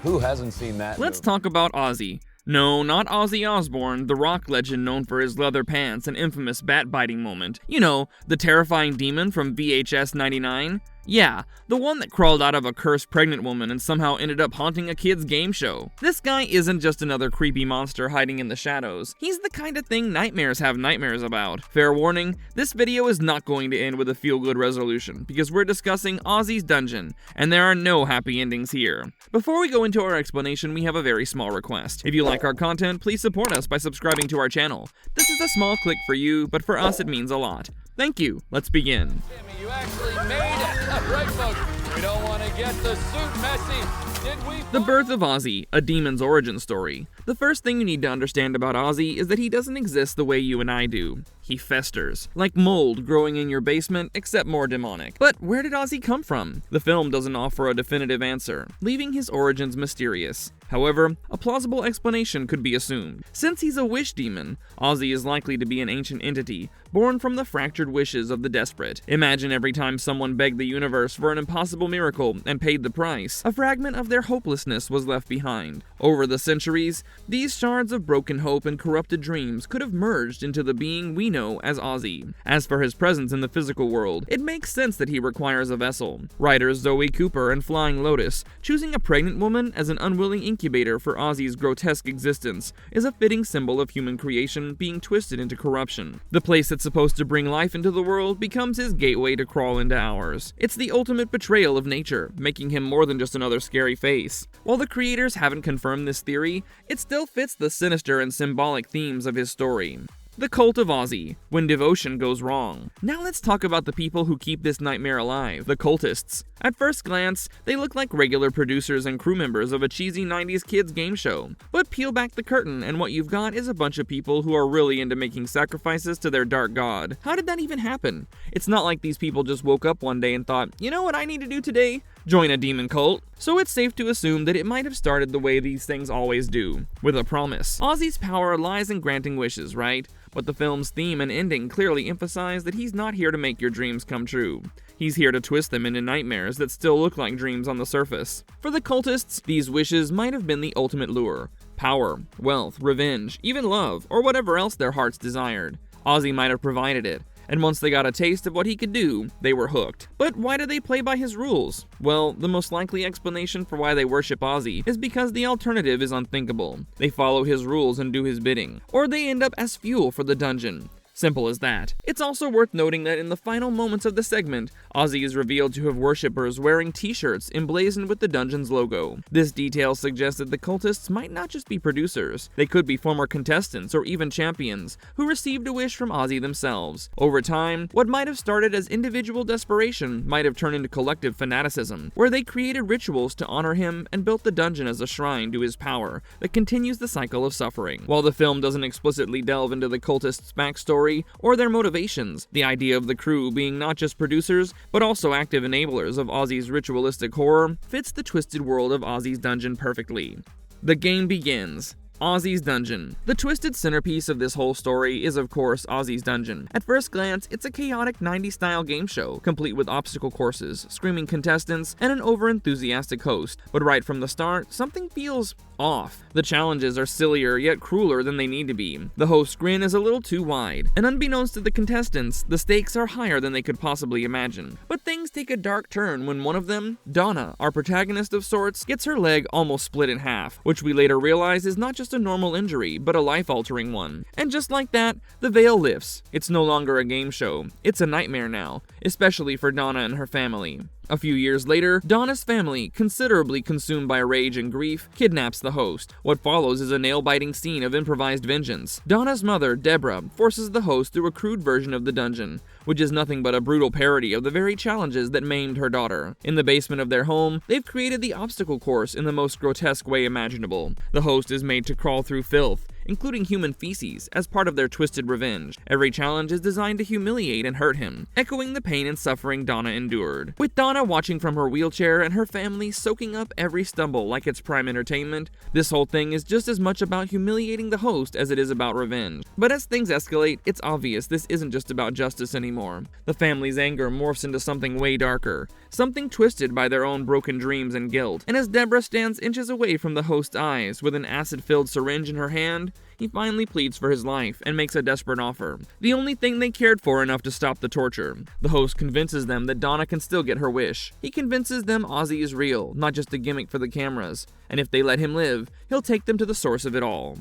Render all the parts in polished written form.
Who hasn't seen that Let's movie? talk about Ozzy. No, not Ozzy Osbourne, the rock legend known for his leather pants and infamous bat-biting moment. You know, the terrifying demon from VHS 99? Yeah, the one that crawled out of a cursed pregnant woman and somehow ended up haunting a kid's game show. This guy isn't just another creepy monster hiding in the shadows. He's the kind of thing nightmares have nightmares about. Fair warning, this video is not going to end with a feel-good resolution, because we're discussing Ozzy's Dungeon, and there are no happy endings here. Before we go into our explanation, we have a very small request. If you like our content, please support us by subscribing to our channel. This is a small click for you, but for us it means a lot. Thank you. Let's begin. Jimmy, you actually made it! Right, folks? We don't want to get the suit messy, did we? The birth of Ozzy, a demon's origin story. The first thing you need to understand about Ozzy is that he doesn't exist the way you and I do. He festers, like mold growing in your basement, except more demonic. But where did Ozzy come from? The film doesn't offer a definitive answer, leaving his origins mysterious. However, a plausible explanation could be assumed. Since he's a wish demon, Ozzy is likely to be an ancient entity, born from the fractured wishes of the desperate. Imagine every time someone begged the universe for an impossible miracle and paid the price, a fragment of their hopelessness was left behind. Over the centuries, these shards of broken hope and corrupted dreams could have merged into the being we know as Ozzy. As for his presence in the physical world, it makes sense that he requires a vessel. Writers Zoe Cooper and Flying Lotus choosing a pregnant woman as an unwilling incubator for Ozzy's grotesque existence is a fitting symbol of human creation being twisted into corruption. The place that's supposed to bring life into the world becomes his gateway to crawl into ours. It's the ultimate betrayal of nature, making him more than just another scary face. While the creators haven't confirmed this theory, it still fits the sinister and symbolic themes of his story. The cult of Ozzy, when devotion goes wrong. Now let's talk about the people who keep this nightmare alive, the cultists. At first glance, they look like regular producers and crew members of a cheesy 90s kids game show. But peel back the curtain and what you've got is a bunch of people who are really into making sacrifices to their dark god. How did that even happen? It's not like these people just woke up one day and thought, you know what I need to do today? Join a demon cult. So it's safe to assume that it might have started the way these things always do, with a promise. Ozzy's power lies in granting wishes, right? But the film's theme and ending clearly emphasize that he's not here to make your dreams come true. He's here to twist them into nightmares that still look like dreams on the surface. For the cultists, these wishes might have been the ultimate lure. Power, wealth, revenge, even love, or whatever else their hearts desired. Ozzy might have provided it. And once they got a taste of what he could do, they were hooked. But why do they play by his rules? Well, the most likely explanation for why they worship Ozzy is because the alternative is unthinkable. They follow his rules and do his bidding, or they end up as fuel for the dungeon. Simple as that. It's also worth noting that in the final moments of the segment, Ozzy is revealed to have worshippers wearing t-shirts emblazoned with the dungeon's logo. This detail suggests that the cultists might not just be producers. They could be former contestants or even champions who received a wish from Ozzy themselves. Over time, what might have started as individual desperation might have turned into collective fanaticism, where they created rituals to honor him and built the dungeon as a shrine to his power that continues the cycle of suffering. While the film doesn't explicitly delve into the cultists' backstory or their motivations, the idea of the crew being not just producers, but also active enablers of Ozzy's ritualistic horror fits the twisted world of Ozzy's Dungeon perfectly. The game begins. Ozzy's Dungeon. The twisted centerpiece of this whole story is, of course, Ozzy's Dungeon. At first glance, it's a chaotic 90s style game show, complete with obstacle courses, screaming contestants, and an over-enthusiastic host. But right from the start, something feels off. The challenges are sillier yet crueler than they need to be. The host's grin is a little too wide, and unbeknownst to the contestants, the stakes are higher than they could possibly imagine. But things take a dark turn when one of them, Donna, our protagonist of sorts, gets her leg almost split in half, which we later realize is not just a normal injury, but a life-altering one. And just like that, the veil lifts. It's no longer a game show. It's a nightmare now, especially for Donna and her family. A few years later, Donna's family, considerably consumed by rage and grief, kidnaps the host. What follows is a nail-biting scene of improvised vengeance. Donna's mother, Deborah, forces the host through a crude version of the dungeon, which is nothing but a brutal parody of the very challenges that maimed her daughter. In the basement of their home, they've created the obstacle course in the most grotesque way imaginable. The host is made to crawl through filth, including human feces, as part of their twisted revenge. Every challenge is designed to humiliate and hurt him, echoing the pain and suffering Donna endured. With Donna watching from her wheelchair and her family soaking up every stumble like it's prime entertainment, this whole thing is just as much about humiliating the host as it is about revenge. But as things escalate, it's obvious this isn't just about justice anymore. The family's anger morphs into something way darker, something twisted by their own broken dreams and guilt. And as Deborah stands inches away from the host's eyes with an acid-filled syringe in her hand, he finally pleads for his life and makes a desperate offer, the only thing they cared for enough to stop the torture. The host convinces them that Donna can still get her wish. He convinces them Ozzy is real, not just a gimmick for the cameras, and if they let him live, he'll take them to the source of it all.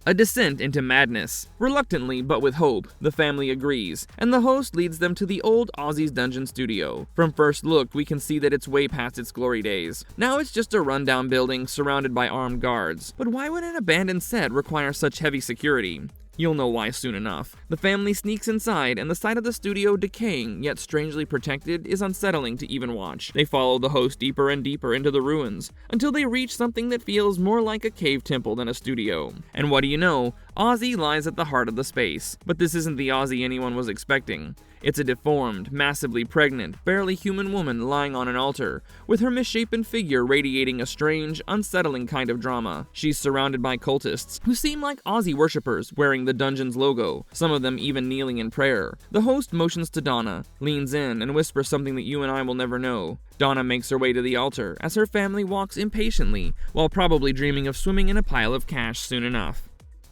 A descent into madness. Reluctantly, but with hope, the family agrees, and the host leads them to the old Ozzy's dungeon studio. From first look, we can see that it's way past its glory days. Now it's just a rundown building surrounded by armed guards. But why would an abandoned set require such heavy security? You'll know why soon enough. The family sneaks inside, and the sight of the studio decaying, yet strangely protected, is unsettling to even watch. They follow the host deeper and deeper into the ruins, until they reach something that feels more like a cave temple than a studio. And what do you know? Ozzy lies at the heart of the space. But this isn't the Ozzy anyone was expecting. It's a deformed, massively pregnant, barely human woman lying on an altar, with her misshapen figure radiating a strange, unsettling kind of drama. She's surrounded by cultists, who seem like Ozzy worshippers wearing the dungeon's logo, some of them even kneeling in prayer. The host motions to Donna, leans in, and whispers something that you and I will never know. Donna makes her way to the altar, as her family walks impatiently, while probably dreaming of swimming in a pile of cash soon enough.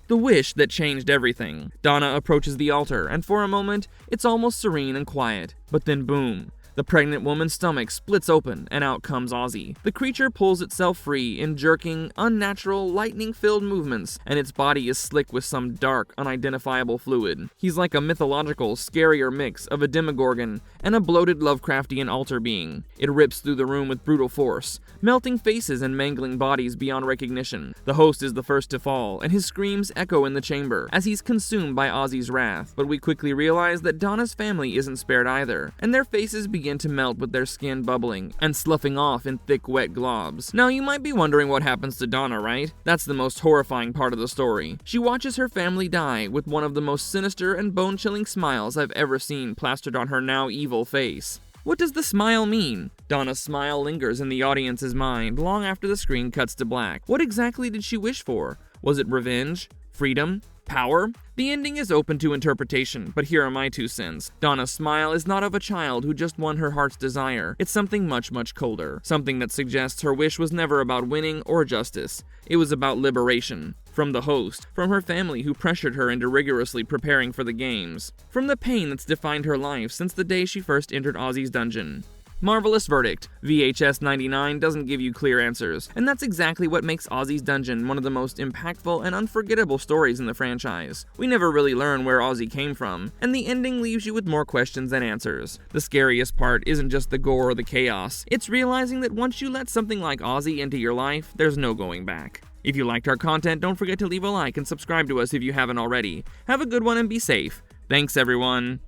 The wish that changed everything. Donna approaches the altar, and for a moment, it's almost serene and quiet. But then boom. The pregnant woman's stomach splits open, and out comes Ozzy. The creature pulls itself free in jerking, unnatural, lightning-filled movements, and its body is slick with some dark, unidentifiable fluid. He's like a mythological, scarier mix of a demogorgon and a bloated Lovecraftian altar being. It rips through the room with brutal force, melting faces and mangling bodies beyond recognition. The host is the first to fall, and his screams echo in the chamber as he's consumed by Ozzy's wrath. But we quickly realize that Donna's family isn't spared either, and their faces begin to melt with their skin bubbling and sloughing off in thick, wet globs. Now, you might be wondering what happens to Donna, right? That's the most horrifying part of the story. She watches her family die with one of the most sinister and bone-chilling smiles I've ever seen plastered on her now evil face. What does the smile mean? Donna's smile lingers in the audience's mind long after the screen cuts to black. What exactly did she wish for? Was it revenge? Freedom? Power? The ending is open to interpretation, but here are my 2 cents. Donna's smile is not of a child who just won her heart's desire. It's something much, much colder. Something that suggests her wish was never about winning or justice. It was about liberation. From the host, from her family who pressured her into rigorously preparing for the games, from the pain that's defined her life since the day she first entered Ozzy's dungeon. Marvelous verdict. VHS 99 doesn't give you clear answers, and that's exactly what makes Ozzy's Dungeon one of the most impactful and unforgettable stories in the franchise. We never really learn where Ozzy came from, and the ending leaves you with more questions than answers. The scariest part isn't just the gore or the chaos, it's realizing that once you let something like Ozzy into your life, there's no going back. If you liked our content, don't forget to leave a like and subscribe to us if you haven't already. Have a good one and be safe. Thanks, everyone.